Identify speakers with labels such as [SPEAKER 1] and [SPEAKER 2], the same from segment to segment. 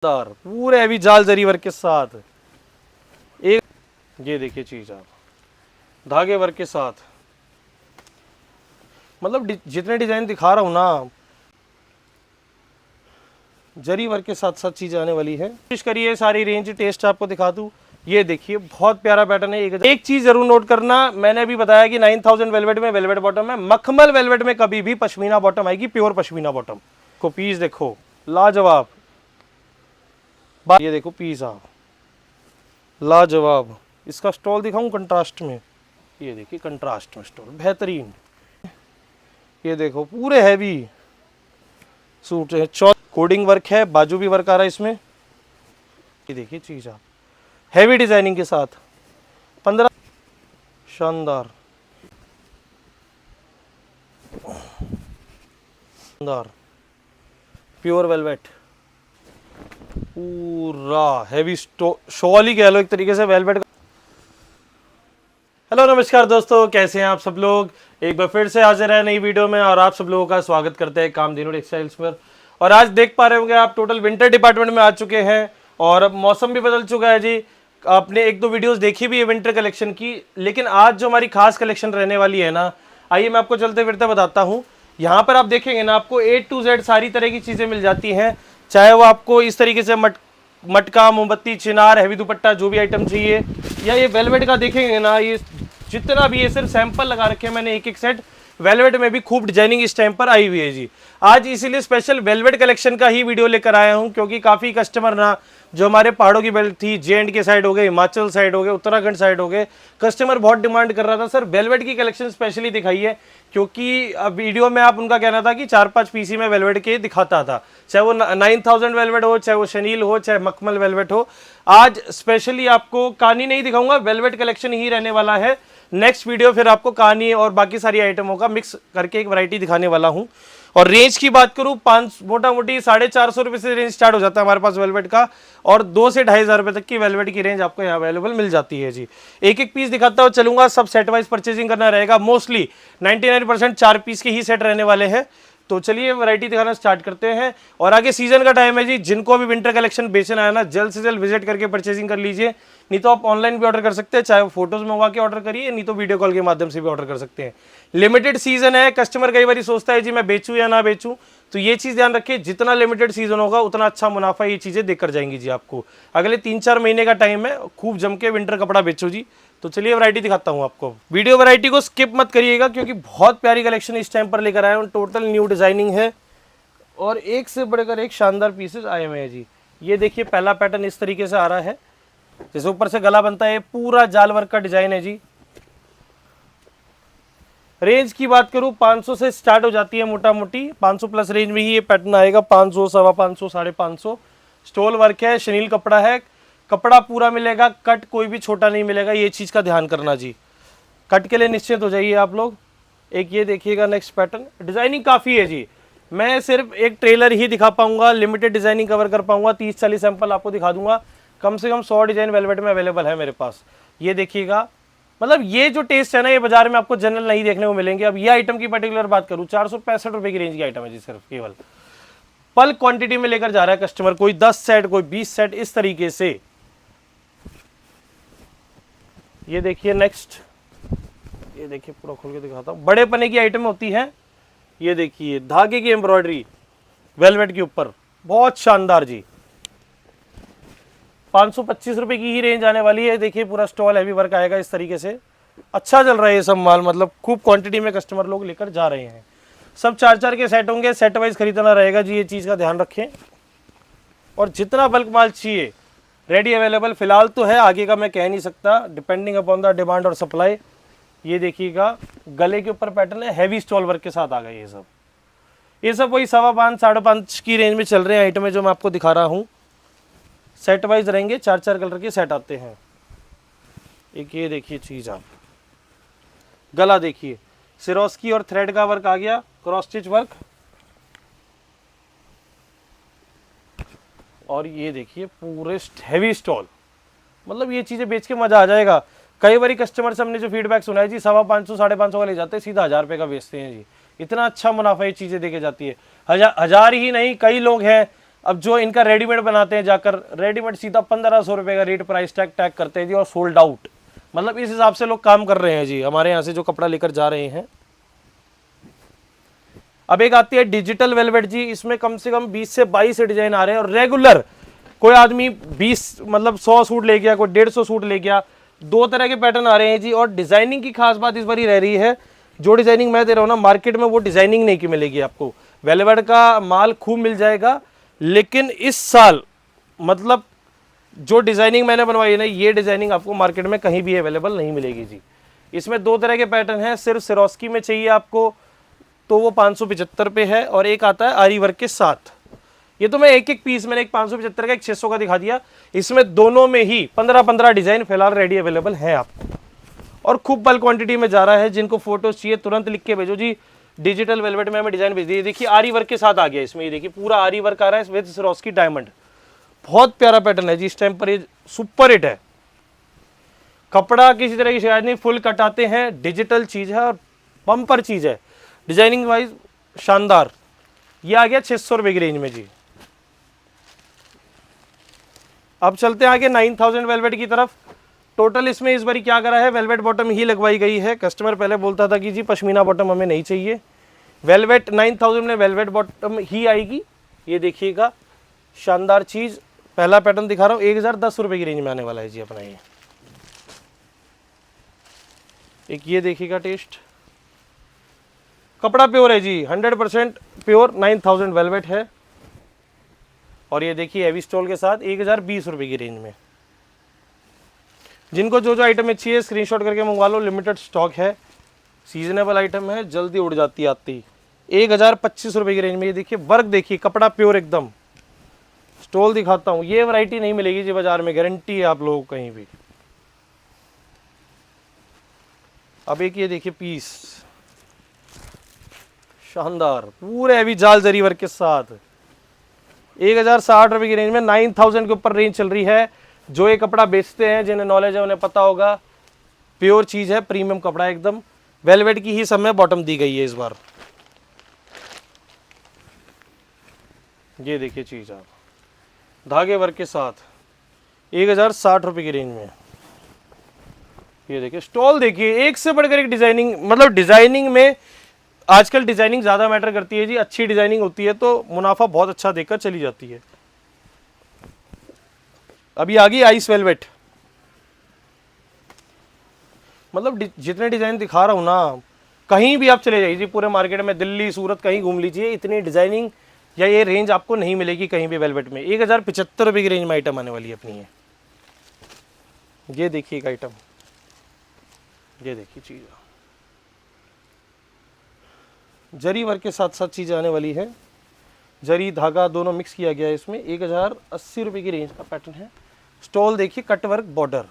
[SPEAKER 1] पूरे हैवी जाल जरी वर्क के साथ। एक ये देखिए चीज आप, धागे वर्क के साथ, मतलब जितने डिजाइन दिखा रहा हूं ना, जरी वर्क के साथ साथ चीज आने वाली है। कोशिश करिए सारी रेंज टेस्ट आपको दिखा दूं। ये देखिए बहुत प्यारा पैटर्न है। एक चीज जरूर नोट करना, मैंने अभी बताया कि 9000 वेलवेट में वेलवेट बॉटम है, मखमल वेलवेट में कभी भी पश्मीना बॉटम आएगी, प्योर पश्मीना बॉटम। को पीस देखो लाजवाब, ये देखो पीस आप लाजवाब। इसका स्टॉल दिखाऊं कंट्रास्ट में, ये देखिए कंट्रास्ट में स्टॉल बेहतरीन। ये देखो पूरे हैवी सूट है, कोडिंग वर्क है, बाजू भी वर्क आ रहा है इसमें। ये देखिए चीज आप हैवी डिजाइनिंग के साथ 15 शानदार शानदार प्योर वेलवेट, पूरा हैवी शॉल ही कह लो एक तरीके से वेलवेट का। हेलो नमस्कार दोस्तों, कैसे हैं आप सब लोग। एक बार फिर से हाजिर है नई वीडियो में और आप सब लोगों का स्वागत करते हैं कामधेनु टेक्सटाइल्स पर। और आज देख पा रहे होंगे आप टोटल विंटर डिपार्टमेंट में आ चुके हैं और अब मौसम भी बदल चुका है जी। आपने एक दो वीडियोस देखी भी है विंटर कलेक्शन की, लेकिन आज जो हमारी खास कलेक्शन रहने वाली है ना, आइए मैं आपको चलते फिरते बताता हूँ। यहाँ पर आप देखेंगे ना, आपको A to Z सारी तरह की चीज़ें मिल जाती हैं, चाहे वो आपको इस तरीके से मटका, मोमबत्ती, चिनार, हैवी दुपट्टा, जो भी आइटम चाहिए, या ये वेलवेट का देखेंगे ना, ये जितना भी, ये सिर्फ सैंपल लगा रखे हैं मैंने एक एक सेट। वेलवेट में भी खूब डिजाइनिंग इस टाइम पर आई हुई है जी। आज इसीलिए स्पेशल वेलवेट कलेक्शन का ही वीडियो लेकर आया हूं, क्योंकि काफ़ी कस्टमर ना, जो हमारे पहाड़ों की बेल्ट थी, J&K के साइड हो गए, हिमाचल साइड हो गए, उत्तराखंड साइड हो गए, कस्टमर बहुत डिमांड कर रहा था सर वेलवेट की कलेक्शन स्पेशली दिखाइए, क्योंकि अब वीडियो में आप उनका कहना था कि 4-5 पीसी में वेलवेट के दिखाता था, चाहे वो 9000 वेलवेट हो, चाहे वो शनील हो, चाहे मखमल वेलवेट हो। आज स्पेशली आपको कहानी नहीं दिखाऊंगा, वेलवेट कलेक्शन ही रहने वाला है। नेक्स्ट वीडियो फिर आपको कहानी और बाकी सारी आइटमों का मिक्स करके एक वैरायटी दिखाने वाला हूं। और रेंज की बात करूं, मोटा मोटी 450 रुपये से रेंज स्टार्ट हो जाता है हमारे पास वेलवेट का, और 2 से 2500 रुपये तक की वेलवेट की रेंज आपको यहाँ अवेलेबल मिल जाती है जी। एक एक पीस दिखाता हुआ चलूंगा, सब सेट वाइज परचेजिंग करना रहेगा। मोस्टली 99% 4 पीस के ही सेट रहने वाले हैं। तो चलिए वैरायटी दिखाना स्टार्ट करते हैं। और आगे सीजन का टाइम है जी, जिनको भी विंटर कलेक्शन बेचना है ना, जल्द से जल्द विजिट करके परचेजिंग कर लीजिए। नहीं तो आप ऑनलाइन भी ऑर्डर कर सकते हैं, चाहे वो फोटोज मंगवा के ऑर्डर करिए, नहीं तो वीडियो कॉल के माध्यम से भी ऑर्डर कर सकते हैं। लिमिटेड सीजन है, कस्टमर कई बार सोचता है जी मैं बेचूं या ना बेचूं, तो ये चीज़ ध्यान रखिए, जितना लिमिटेड सीजन होगा उतना अच्छा मुनाफा ये चीज़ें देकर जाएंगी जी आपको। अगले 3-4 महीने का टाइम है, खूब जम के विंटर कपड़ा बेचो जी। तो चलिए वैरायटी दिखाता हूँ आपको। वीडियो वैरायटी को स्किप मत करिएगा, क्योंकि बहुत प्यारी कलेक्शन इस टाइम पर लेकर आया हूँ। टोटल न्यू डिजाइनिंग है और एक से बढ़कर एक शानदार पीसेस आए हुए हैं जी। ये देखिए पहला पैटर्न इस तरीके से आ रहा है, जैसे ऊपर से गला बनता है, पूरा जाल वर्क का डिजाइन है जी। रेंज की बात करूं 500 से स्टार्ट हो जाती है, मोटा मोटी 500 प्लस रेंज में ही ये पैटर्न आएगा। 500, 525, 550 स्टोल वर्क है, शनील कपड़ा है, कपड़ा पूरा मिलेगा, कट कोई भी छोटा नहीं मिलेगा, ये चीज का ध्यान करना जी। कट के लिए निश्चित हो जाइए आप लोग। एक ये देखिएगा नेक्स्ट पैटर्न, डिजाइनिंग काफी है जी। मैं सिर्फ एक ट्रेलर ही दिखा पाऊंगा, लिमिटेड डिजाइनिंग कवर कर पाऊंगा, 30-40 सैंपल आपको दिखा दूंगा। कम से कम 100 डिजाइन वेलवेट में अवेलेबल है मेरे पास। ये देखिएगा, मतलब ये जो टेस्ट है ना, ये बाजार में आपको जनरल नहीं देखने को मिलेंगे। अब ये आइटम की पर्टिकुलर बात करूं, 465 रुपए की रेंज की आइटम है जी, सिर्फ केवल पल क्वांटिटी में लेकर जा रहा है कस्टमर, कोई 10 सेट, कोई 20 सेट, इस तरीके से। ये देखिए नेक्स्ट, ये देखिए पूरा खोल के दिखाता हूं, बड़े पने की आइटम होती है। ये देखिए धागे की एम्ब्रॉयडरी वेलवेट के ऊपर, बहुत शानदार जी। 525 रुपए की ही रेंज आने वाली है। देखिए पूरा स्टॉल हैवी वर्क आएगा इस तरीके से। अच्छा चल रहा है ये सब माल, मतलब खूब क्वांटिटी में कस्टमर लोग लेकर जा रहे हैं। सब 4-4 के सेट होंगे, सेट वाइज खरीदना रहेगा जी, ये चीज़ का ध्यान रखें। और जितना बल्क माल चाहिए रेडी अवेलेबल फिलहाल तो है, आगे का मैं कह नहीं सकता, डिपेंडिंग अपॉन द डिमांड और सप्लाई। ये देखिएगा गले के ऊपर पैटर्न है, हैवी स्टॉल वर्क के साथ आ गए ये सब वही 5.25, 5.5 की रेंज में चल रहे हैं आइटम है जो मैं आपको दिखा रहा हूँ। सेट वाइज रहेंगे, 4-4 कलर के सेट आते हैं। एक ये देखिए चीज आप, गला देखिए, सिरोस्की और थ्रेड का वर्क आ गया, क्रॉस स्टिच वर्क। और ये देखिए पूरे हैवी स्टॉल, मतलब ये चीजें बेच के मजा आ जाएगा। कई बार कस्टमर से हमने जो फीडबैक सुना है जी, 550, 550 का ले जाते हैं, सीधा 1000 रुपये का बेचते हैं जी। इतना अच्छा मुनाफा ये चीजें देके जाती है। हजार ही नहीं, कई लोग हैं अब जो इनका रेडीमेड बनाते हैं जाकर, रेडीमेड सीधा 1500 रुपये का रेट प्राइस टैग टैग करते हैं जी, और सोल्ड आउट। मतलब इस हिसाब से लोग काम कर रहे हैं जी, हमारे यहाँ से जो कपड़ा लेकर जा रहे हैं। अब एक आती है डिजिटल वेलवेट जी, इसमें कम से कम 20 से 22 डिजाइन आ रहे हैं, और रेगुलर कोई आदमी 20 मतलब 100 सूट ले गया, कोई 150 सूट ले गया, 2 तरह के पैटर्न आ रहे हैं जी। और डिजाइनिंग की खास बात इस बार रह रही है, जो डिजाइनिंग मैं दे रहा हूँ ना मार्केट में, वो डिजाइनिंग नहीं की मिलेगी आपको। वेलवेट का माल खूब मिल जाएगा, लेकिन इस साल मतलब जो डिजाइनिंग मैंने बनवाई है ना, ये डिजाइनिंग आपको मार्केट में कहीं भी अवेलेबल नहीं मिलेगी जी। इसमें 2 तरह के पैटर्न हैं, सिर्फ सिरोस्की में चाहिए आपको तो वो 575 पे है, और एक आता है आरी वर्क के साथ। ये तो मैं एक एक पीस, मैंने एक 575 का एक 600 का दिखा दिया। इसमें दोनों में ही 15-15 डिजाइन फिलहाल रेडी अवेलेबल है आपको, और खूब बल्क क्वांटिटी में जा रहा है। जिनको फोटोज चाहिए तुरंत लिख के भेजो जी। डिजिटल वेलवेट में हमें डिजाइन भेज दी, देखिए आरी वर्क के साथ आ गया इसमें, ये देखिए पूरा आरी वर्क आ रहा है विद सिरोस्की डायमंड। बहुत प्यारा पैटर्न है जी, इस टाइम पर ये सुपर हिट है। कपड़ा किसी तरह की शिकायत नहीं, फुल कटाते हैं, डिजिटल चीज है और बम्पर चीज है, डिजाइनिंग वाइज शानदार। ये आ गया 600 रुपए की रेंज में जी। अब चलते हैं आगे 9000 वेलवेट की तरफ। टोटल इसमें इस बारी क्या करा है, वेलवेट बॉटम ही लगवाई गई है। कस्टमर पहले बोलता था कि जी पश्मीना बॉटम हमें नहीं चाहिए, वेलवेट 9000 में वेलवेट बॉटम ही आएगी। ये देखिएगा शानदार चीज, पहला पैटर्न दिखा रहा हूँ, 1010 रुपए की रेंज में आने वाला है जी अपना ये। एक ये देखिएगा टेस्ट, कपड़ा प्योर है जी, 100% प्योर 9000 वेलवेट है। और ये देखिए हैवी स्टोल के साथ 1020 रुपए की रेंज में। जिनको जो जो आइटम अच्छी है स्क्रीनशॉट करके मंगवा लो, लिमिटेड स्टॉक है, सीजनेबल आइटम है, जल्दी उड़ जाती आती। 1025 रुपए की रेंज में। ये देखिए वर्क, देखिए कपड़ा प्योर एकदम। स्टॉल दिखाता हूँ, ये वैरायटी नहीं मिलेगी जी बाजार में, गारंटी है आप लोगों को कहीं भी। अब एक ये देखिए पीस, शानदार पूरे हैवी जाल जरी वर्क के साथ, 1060 रुपए की रेंज में। 9000 के ऊपर रेंज चल रही है। जो ये कपड़ा बेचते हैं, जिन्हें नॉलेज है उन्हें पता होगा, प्योर चीज है, प्रीमियम कपड़ा एकदम। वेलवेट की ही सब में बॉटम दी गई है इस बार। ये देखिए चीज आप, धागे वर्क के साथ 1060 रुपए की रेंज में। ये देखिए स्टॉल, देखिए एक से बढ़कर एक डिजाइनिंग, मतलब डिजाइनिंग में आजकल डिजाइनिंग ज्यादा मैटर करती है जी। अच्छी डिजाइनिंग होती है तो मुनाफा बहुत अच्छा देकर चली जाती है। अभी आ गई आइस वेलवेट, मतलब जितने डिजाइन दिखा रहा हूं ना, कहीं भी आप चले जाइए पूरे मार्केट में, दिल्ली सूरत कहीं घूम लीजिए, इतनी डिजाइनिंग या ये रेंज आपको नहीं मिलेगी कहीं भी वेलवेट में। 1075 रुपए की रेंज में आइटम आने वाली है अपनी है। ये देखिए एक आइटम, ये देखिए चीज, जरी वर्क के साथ साथ चीज आने वाली है, जरी धागा दोनों मिक्स किया गया है इसमें। 1080 रुपए की रेंज का पैटर्न है। स्टॉल देखिए कट वर्क बॉर्डर,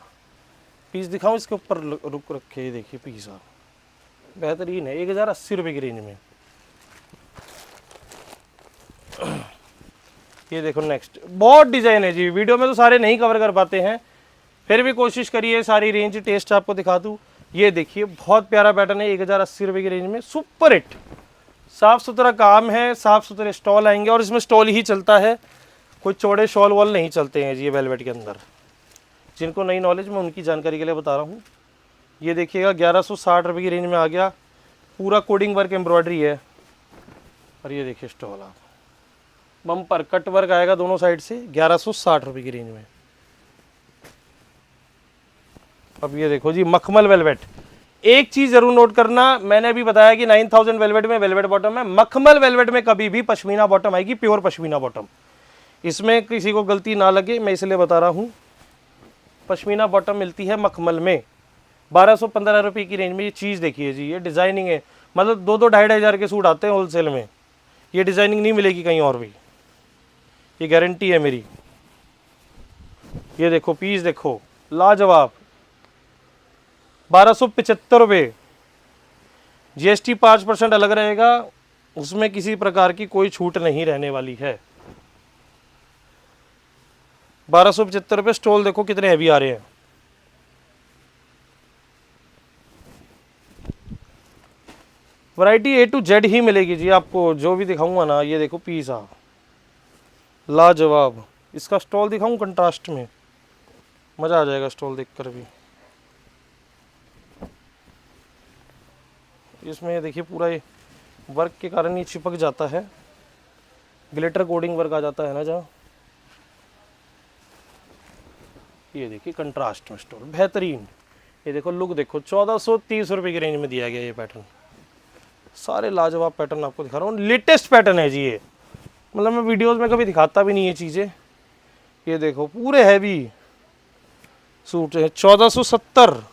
[SPEAKER 1] पीस दिखाऊं इसके ऊपर रुक रखे, ये देखिए पीस आप बेहतरीन है, 1080 रुपए की रेंज में। ये देखो नेक्स्ट, बहुत डिजाइन है जी, वीडियो में तो सारे नहीं कवर कर पाते हैं, फिर भी कोशिश करिए सारी रेंज टेस्ट आपको दिखा दूं। ये देखिए बहुत प्यारा पैटर्न है, 1080 रुपए की रेंज में, सुपर हिट, साफ सुथरा काम है, साफ सुथरे स्टॉल आएंगे, और इसमें स्टॉल ही चलता है, कोई चौड़े शॉल वॉल नहीं चलते हैं जी ये वेलवेट के अंदर। जिनको नई नॉलेज में उनकी जानकारी के लिए बता रहा हूँ। ये देखिएगा 1160 रुपए की रेंज में आ गया, पूरा कोडिंग वर्क एम्ब्रॉयडरी है। और ये देखिए स्टॉल आप, बम्पर कट वर्क आएगा दोनों साइड से, 1160 रुपए की रेंज में। अब ये देखो जी मखमल वेलवेट। एक चीज जरूर नोट करना, मैंने अभी बताया कि 9000 वेलवेट में वेलवेट बॉटम है, मखमल वेलवेट में कभी भी पश्मीना बॉटम आएगी, प्योर पश्मीना बॉटम। इसमें किसी को गलती ना लगे, मैं इसलिए बता रहा हूं, पश्मीना बॉटम मिलती है मखमल में 1215 रुपए की रेंज में। ये चीज देखिए जी, ये डिजाइनिंग है, मतलब 2-2 2,500 के सूट आते हैं होलसेल में, ये डिजाइनिंग नहीं मिलेगी कहीं और भी, ये गारंटी है मेरी। ये देखो पीस देखो, लाजवाब, 1275 रुपये। जीएसटी 5% अलग रहेगा, उसमें किसी प्रकार की कोई छूट नहीं रहने वाली है। 1275 रुपये। स्टॉल देखो कितने हैवी आ रहे हैं। वैरायटी A to Z ही मिलेगी जी आपको, जो भी दिखाऊंगा ना। ये देखो पीस आ, लाजवाब। इसका स्टॉल दिखाऊं कंट्रास्ट में, मज़ा आ जाएगा स्टॉल देखकर भी। इसमें ये देखिए पूरा ये वर्क के कारण ये चिपक जाता है, ग्लिटर कोडिंग वर्क आ जाता है ना जहाँ। ये देखिए कंट्रास्ट में स्टोल बेहतरीन। ये देखो लुक देखो, 1430 रुपये की रेंज में दिया गया ये पैटर्न। सारे लाजवाब पैटर्न आपको दिखा रहा हूँ, लेटेस्ट पैटर्न है जी ये, मतलब मैं वीडियोस में कभी दिखाता भी नहीं ये चीज़ें। ये देखो पूरे हैवी सूट है, 1470।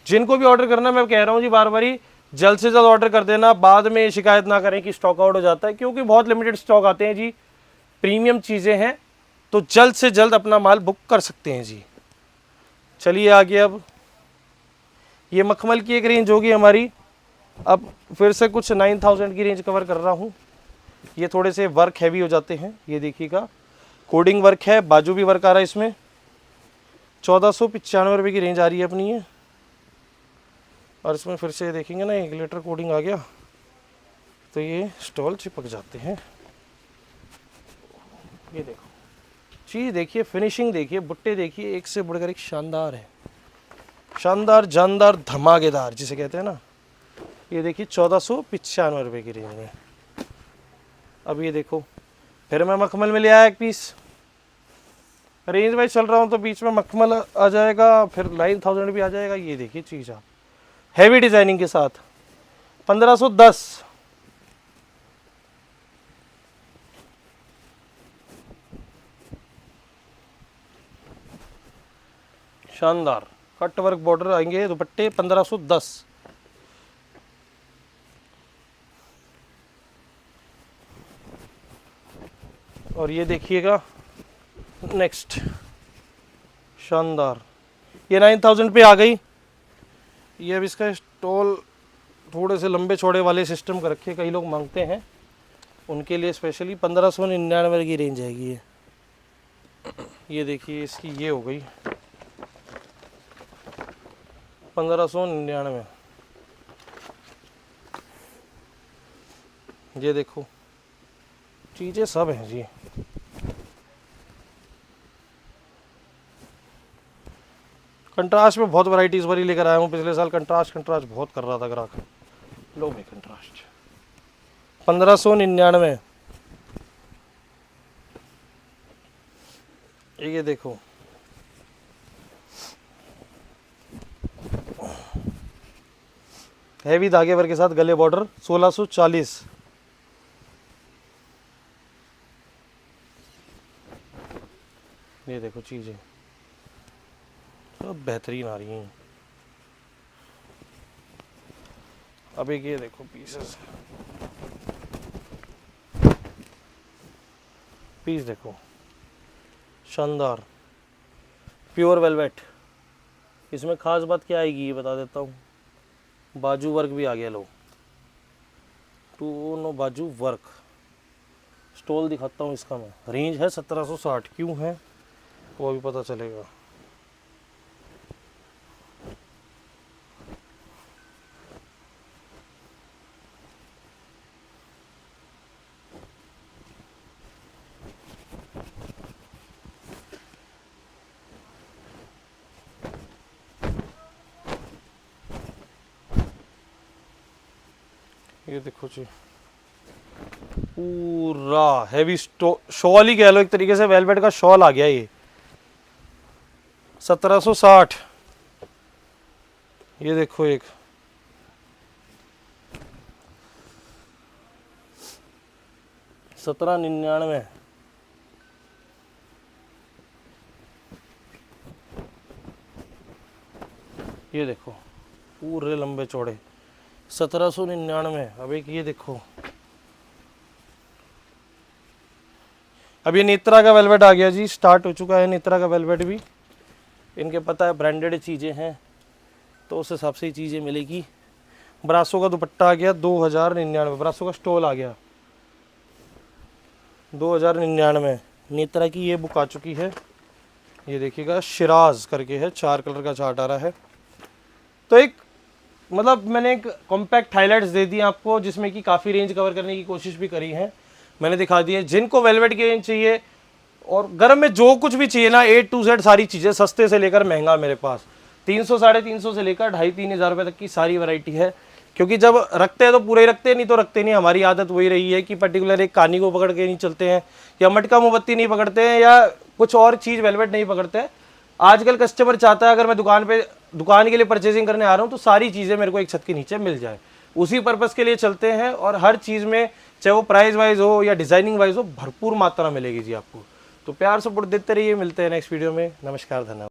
[SPEAKER 1] जिनको भी ऑर्डर करना मैं कह रहा हूँ जी बार बार ही, जल्द से जल्द ऑर्डर कर देना, बाद में शिकायत ना करें कि स्टॉक आउट हो जाता है, क्योंकि बहुत लिमिटेड स्टॉक आते हैं जी, प्रीमियम चीज़ें हैं, तो जल्द से जल्द अपना माल बुक कर सकते हैं जी। चलिए आगे, अब ये मखमल की एक रेंज होगी हमारी। अब फिर से कुछ 9000 की रेंज कवर कर रहा हूँ। ये थोड़े से वर्क हैवी हो जाते हैं, ये देखिएगा कोडिंग वर्क है, बाजू भी वर्क आ रहा है इसमें। 1495 रुपये की रेंज आ रही है अपनी ये। और इसमें फिर से देखेंगे ना, एक ग्लिटर कोडिंग आ गया तो ये स्टॉल चिपक जाते हैं। ये देखो चीज़ देखिए, फिनिशिंग देखिए, बुट्टे देखिए, एक से बढ़कर एक शानदार है, शानदार जानदार धमाकेदार जिसे कहते हैं ना। ये देखिए 1495 रुपये की रेंज में। अब ये देखो फिर मैं मखमल में ले आया एक पीस, रेंज वाइज चल रहा हूँ तो बीच में मखमल आ जाएगा, फिर 9000 भी आ जाएगा। ये देखिए चीज़ आप हैवी डिजाइनिंग के साथ 1510। शानदार कट वर्क बॉर्डर आएंगे दुपट्टे, 1510। और ये देखिएगा नेक्स्ट शानदार, ये 9000 पे आ गई। ये अब इसका स्टॉल थोड़े से लंबे चौड़े वाले सिस्टम का रखे, कई लोग मांगते हैं उनके लिए स्पेशली 1599 की रेंज आएगी ये। ये देखिए इसकी ये हो गई 1599। ये देखो चीज़ें सब हैं जी। कंट्रास्ट में बहुत वैराइटीज़ भरी लेकर आया हूँ। पिछले साल कंट्रास्ट बहुत कर रहा था ग्राहक। लो भाई कंट्रास्ट 1599। ये देखो हैवी धागे वर्क के साथ गले बॉर्डर, 1640। ये देखो चीज़ें सब बेहतरीन आ रही हैं। अब एक ये देखो पीस देखो शानदार प्योर वेलवेट। इसमें खास बात क्या आएगी ये बता देता हूँ, बाजू वर्क भी आ गया। लो दोनों बाजू वर्क। स्टॉल दिखाता हूँ इसका मैं, रेंज है 1760। क्यों है वो अभी पता चलेगा। ये देखो जी पूरा हैवी शॉल ही कह लो एक तरीके से, वेलवेट का शॉल आ गया ये 1760। ये देखो एक 1799। ये देखो पूरे लंबे चौड़े 1799। अब एक ये देखो, अब ये नेत्रा का वेलवेट आ गया जी, स्टार्ट हो चुका है नेत्रा का वेलवेट भी। इनके पता है ब्रांडेड चीज़ें हैं तो उस हिसाब से ही चीज़ें मिलेगी। ब्रासो का दुपट्टा आ गया 2099। ब्रासो का स्टॉल आ गया 2099। नेत्रा की ये बुक आ चुकी है। ये देखिएगा शिराज करके है, 4 कलर का चार्ट आ रहा है। तो एक मतलब मैंने एक कॉम्पैक्ट हाइलाइट्स दे दिए आपको, जिसमें कि काफ़ी रेंज कवर करने की कोशिश भी करी है। मैंने दिखा दी है। जिनको वेलवेट की रेंज चाहिए और गर्म में जो कुछ भी चाहिए ना, A to Z सारी चीज़ें, सस्ते से लेकर महंगा मेरे पास 300 350 से लेकर 2,500-3,000 रुपये तक की सारी वैरायटी है। क्योंकि जब रखते हैं तो पूरे ही रखते हैं, नहीं तो रखते नहीं। हमारी आदत वही रही है कि पर्टिकुलर एक कहानी को पकड़ के नहीं चलते हैं, या मटका मोमबत्ती नहीं पकड़ते हैं, या कुछ और चीज़ वेलवेट नहीं पकड़ते हैं। आजकल कस्टमर चाहता है अगर मैं दुकान के लिए परचेजिंग करने आ रहा हूँ तो सारी चीज़ें मेरे को एक छत के नीचे मिल जाए, उसी पर्पज़ के लिए चलते हैं। और हर चीज़ में, चाहे वो प्राइस वाइज हो या डिज़ाइनिंग वाइज हो, भरपूर मात्रा मिलेगी जी आपको। तो प्यार सपोर्ट देते रहिए। मिलते हैं नेक्स्ट वीडियो में। नमस्कार, धन्यवाद।